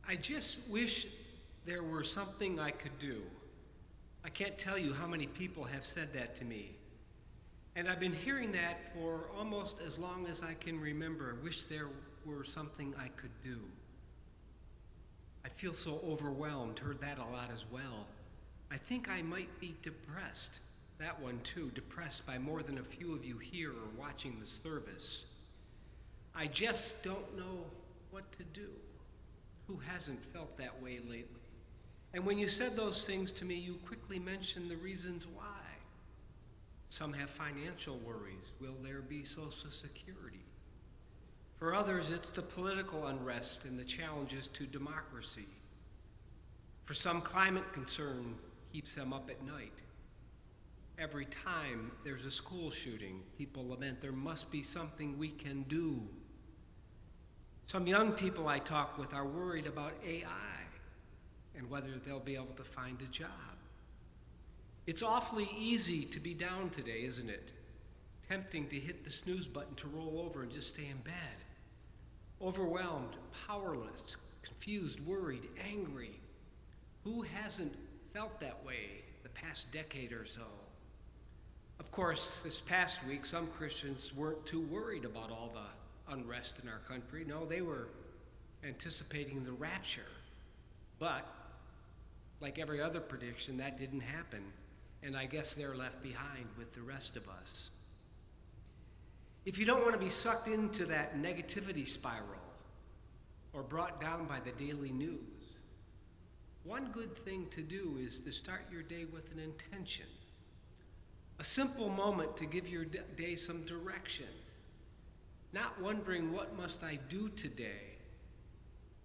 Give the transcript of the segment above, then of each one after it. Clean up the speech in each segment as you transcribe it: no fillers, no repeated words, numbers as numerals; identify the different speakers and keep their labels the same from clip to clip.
Speaker 1: I just wish there were something I could do. I can't tell you how many people have said that to me. And I've been hearing that for almost as long as I can remember. Wish there were something I could do. I feel so overwhelmed, heard that a lot as well. I think I might be depressed. That one too, depressed by more than a few of you here or watching the service. I just don't know what to do. Who hasn't felt that way lately? And when you said those things to me, you quickly mentioned the reasons why. Some have financial worries. Will there be Social Security? For others, it's the political unrest and the challenges to democracy. For some, climate concern keeps them up at night. Every time there's a school shooting, people lament there must be something we can do. Some young people I talk with are worried about AI and whether they'll be able to find a job. It's awfully easy to be down today, isn't it? Tempting to hit the snooze button to roll over and just stay in bed. Overwhelmed, powerless, confused, worried, angry. Who hasn't felt that way the past decade or so? Of course, this past week, some Christians weren't too worried about all the unrest in our country. No, they were anticipating the rapture. But, like every other prediction, that didn't happen. And I guess they're left behind with the rest of us. If you don't want to be sucked into that negativity spiral or brought down by the daily news, one good thing to do is to start your day with an intention. A simple moment to give your day some direction. Not wondering what must I do today,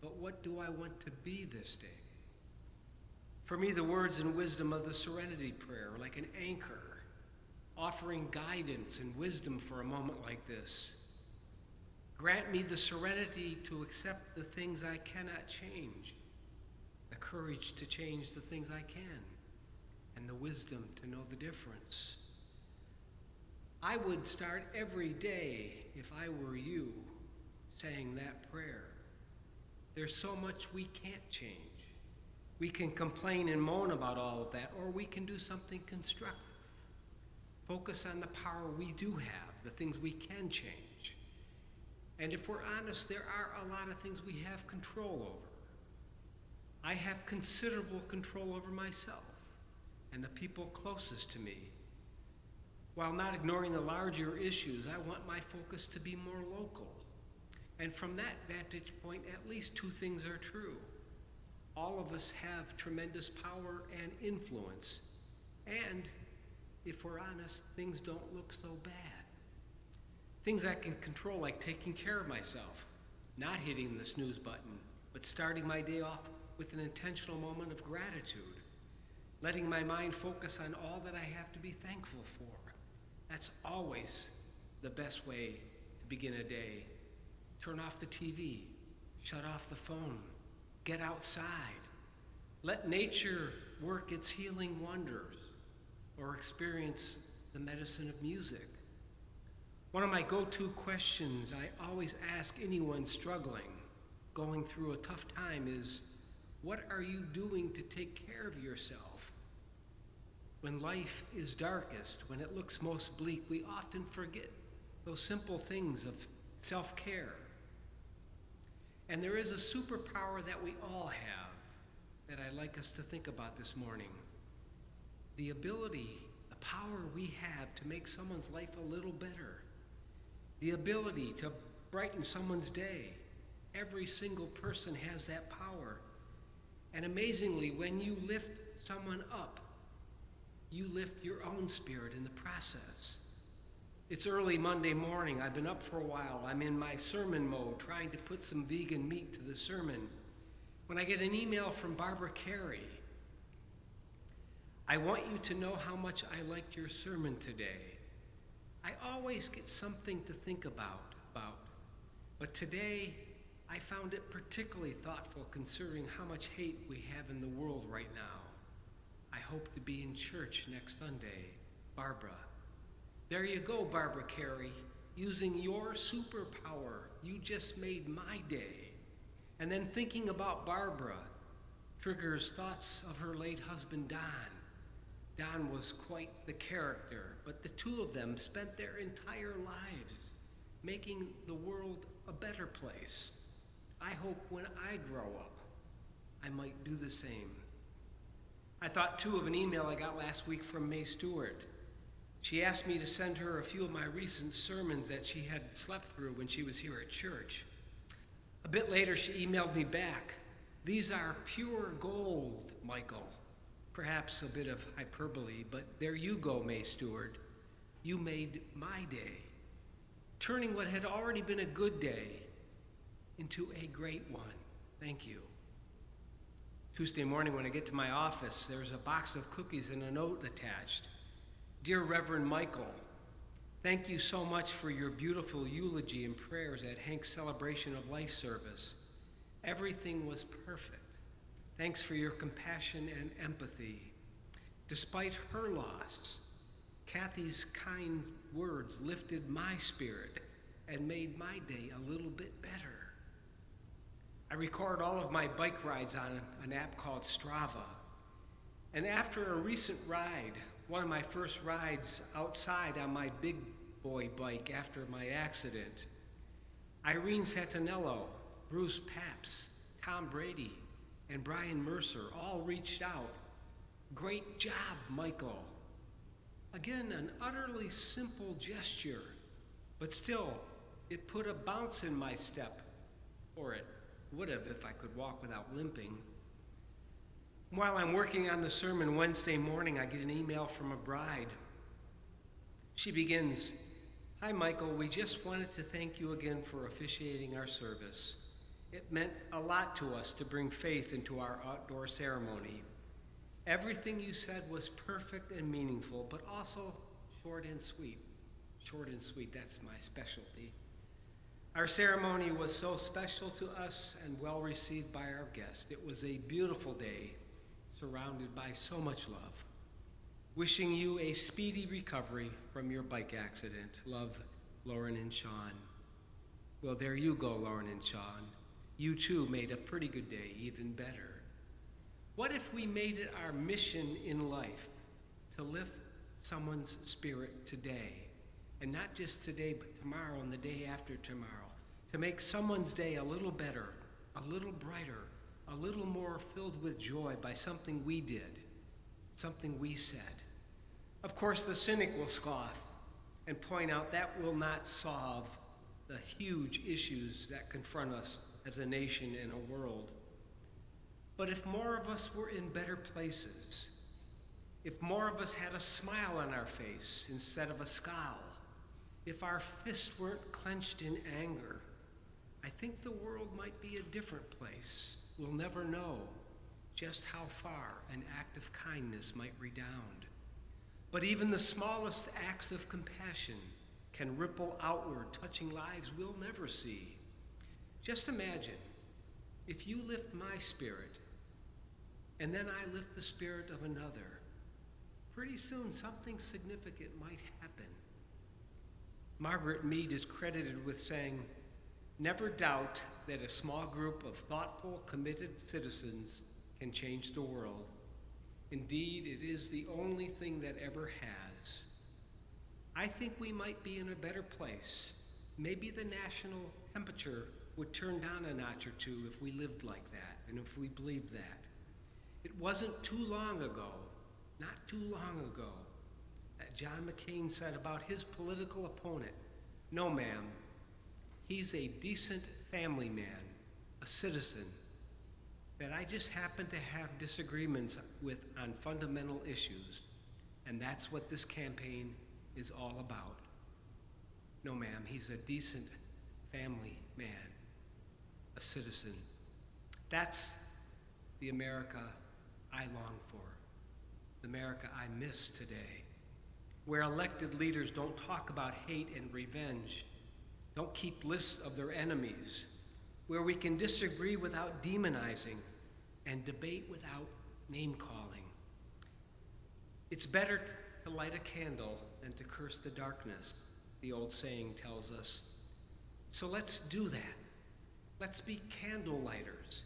Speaker 1: but what do I want to be this day? For me, the words and wisdom of the Serenity Prayer are like an anchor, offering guidance and wisdom for a moment like this. Grant me the serenity to accept the things I cannot change, the courage to change the things I can, and the wisdom to know the difference. I would start every day, if I were you, saying that prayer. There's so much we can't change. We can complain and moan about all of that, or we can do something constructive. Focus on the power we do have, the things we can change. And if we're honest, there are a lot of things we have control over. I have considerable control over myself and the people closest to me. While not ignoring the larger issues, I want my focus to be more local. And from that vantage point, at least two things are true. All of us have tremendous power and influence. And if we're honest, things don't look so bad. Things I can control, like taking care of myself, not hitting the snooze button, but starting my day off with an intentional moment of gratitude, letting my mind focus on all that I have to be thankful for. That's always the best way to begin a day. Turn off the TV, shut off the phone, get outside. Let nature work its healing wonders, or experience the medicine of music. One of my go-to questions I always ask anyone struggling, going through a tough time is, what are you doing to take care of yourself? When life is darkest, when it looks most bleak, we often forget those simple things of self-care. And there is a superpower that we all have that I'd like us to think about this morning. The ability, the power we have to make someone's life a little better. The ability to brighten someone's day. Every single person has that power. And amazingly, when you lift someone up, you lift your own spirit in the process. It's early Monday morning. I've been up for a while. I'm in my sermon mode, trying to put some vegan meat to the sermon, when I get an email from Barbara Carey. I want you to know how much I liked your sermon today. I always get something to think about, but today I found it particularly thoughtful considering how much hate we have in the world right now. I hope to be in church next Sunday. Barbara. There you go, Barbara Carey. Using your superpower, you just made my day. And then thinking about Barbara triggers thoughts of her late husband, Don. Don was quite the character, but the two of them spent their entire lives making the world a better place. I hope when I grow up, I might do the same. I thought, too, of an email I got last week from May Stewart. She asked me to send her a few of my recent sermons that she had slept through when she was here at church. A bit later, she emailed me back. "These are pure gold, Michael." Perhaps a bit of hyperbole, but there you go, May Stewart. You made my day, turning what had already been a good day into a great one. Thank you. Tuesday morning when I get to my office, there's a box of cookies and a note attached. "Dear Reverend Michael, thank you so much for your beautiful eulogy and prayers at Hank's Celebration of Life service. Everything was perfect. Thanks for your compassion and empathy. Despite her loss, Kathy's kind words lifted my spirit and made my day a little bit better. I record all of my bike rides on an app called Strava. And after a recent ride, one of my first rides outside on my big boy bike after my accident, Irene Santanello, Bruce Paps, Tom Brady, and Brian Mercer all reached out. "Great job, Michael." Again, an utterly simple gesture, but still, it put a bounce in my step, or it would have if I could walk without limping. While I'm working on the sermon Wednesday morning, I get an email from a bride. She begins, "Hi, Michael. We just wanted to thank you again for officiating our service. It meant a lot to us to bring faith into our outdoor ceremony. Everything you said was perfect and meaningful, but also short and sweet. Short and sweet, that's my specialty. Our ceremony was so special to us and well received by our guests. It was a beautiful day, surrounded by so much love. Wishing you a speedy recovery from your bike accident. Love, Lauren and Sean." Well, there you go, Lauren and Sean. You too made a pretty good day even better. What if we made it our mission in life to lift someone's spirit today? And not just today, but tomorrow and the day after tomorrow. To make someone's day a little better, a little brighter, a little more filled with joy by something we did, something we said. Of course, the cynic will scoff and point out that will not solve the huge issues that confront us as a nation and a world. But if more of us were in better places, if more of us had a smile on our face instead of a scowl, if our fists weren't clenched in anger, I think the world might be a different place. We'll never know just how far an act of kindness might redound. But even the smallest acts of compassion can ripple outward, touching lives we'll never see. Just imagine if you lift my spirit, and then I lift the spirit of another, pretty soon something significant might happen. Margaret Mead is credited with saying, "Never doubt that a small group of thoughtful, committed citizens can change the world. Indeed, it is the only thing that ever has." I think we might be in a better place. Maybe the national temperature would turn down a notch or two if we lived like that and if we believed that. It wasn't too long ago, not too long ago, that John McCain said about his political opponent, "No, ma'am, he's a decent family man, a citizen, that I just happen to have disagreements with on fundamental issues, and that's what this campaign is all about. No, ma'am, he's a decent family man, a citizen." That's the America I long for, the America I miss today, where elected leaders don't talk about hate and revenge, don't keep lists of their enemies, where we can disagree without demonizing and debate without name-calling. It's better to light a candle than to curse the darkness, the old saying tells us. So let's do that. Let's be candle lighters,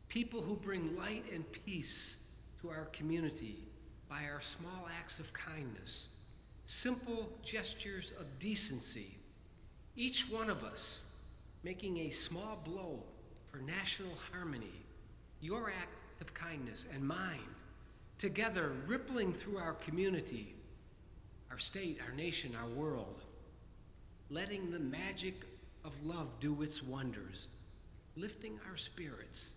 Speaker 1: people who bring light and peace to our community by our small acts of kindness, simple gestures of decency, each one of us making a small blow for national harmony, your act of kindness and mine, together rippling through our community, our state, our nation, our world, letting the magic of love do its wonders, lifting our spirits,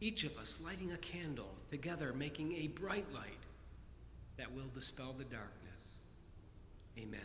Speaker 1: each of us lighting a candle, together making a bright light that will dispel the darkness. Amen.